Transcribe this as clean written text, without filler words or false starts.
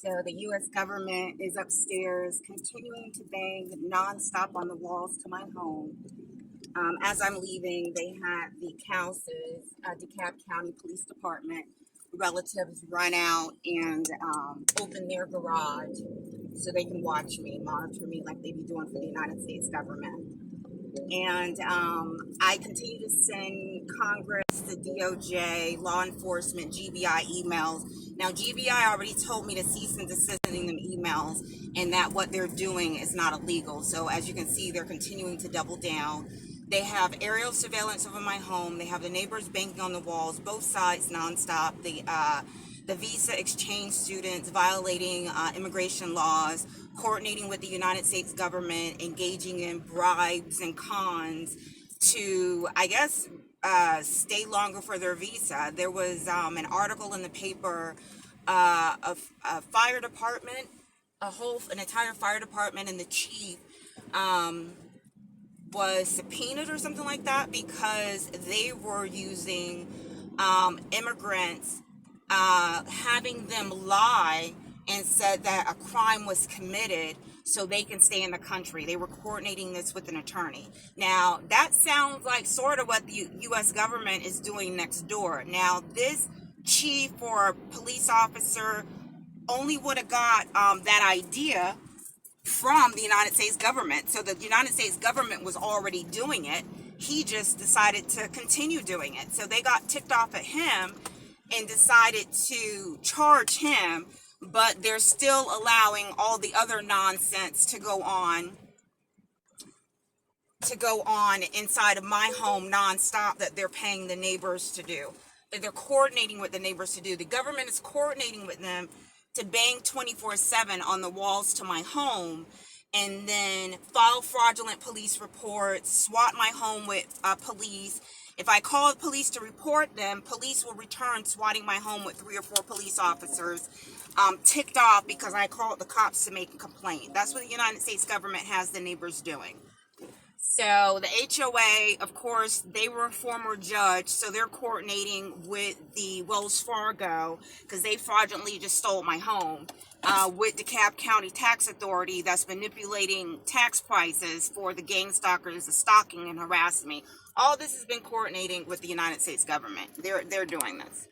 So the U.S. government is upstairs continuing to bang nonstop on the walls to my home. As I'm leaving, they had the Council's DeKalb County Police Department relatives run out and open their garage so they can watch me, monitor me like they be doing for the United States government. And I continue to send Congress, the DOJ, law enforcement, GBI emails. Now, GBI already told me to cease and desist sending them emails and that what they're doing is not illegal. So as you can see, they're continuing to double down. They have aerial surveillance over my home. They have the neighbors banging on the walls, both sides nonstop. The visa exchange students violating immigration laws, coordinating with the United States government, engaging in bribes and cons to, I guess, stay longer for their visa. There was an article in the paper of a fire department, an entire fire department, and the chief was subpoenaed or something like that because they were using immigrants, having them lie and said that a crime was committed so they can stay in the country. They were coordinating this with an attorney. Now, that sounds like sort of what the U.S. government is doing next door. Now, this chief or police officer only would have got that idea from the United States government. So the United States government was already doing it. He just decided to continue doing it. So they got ticked off at him and decided to charge him, but they're still allowing all the other nonsense to go on inside of my home nonstop that they're paying the neighbors to do. That they're coordinating with the neighbors to do. The government is coordinating with them to bang 24/7 on the walls to my home and then file fraudulent police reports, swat my home with police. If I call the police to report them, police will return swatting my home with 3 or 4 police officers, ticked off because I called the cops to make a complaint. That's what the United States government has the neighbors doing. So the HOA, of course, they were a former judge, so they're coordinating with the Wells Fargo because they fraudulently just stole my home, with the DeKalb County Tax Authority that's manipulating tax prices for the gang stalkers, the stalking and harassing me. All this has been coordinating with the United States government. They're doing this.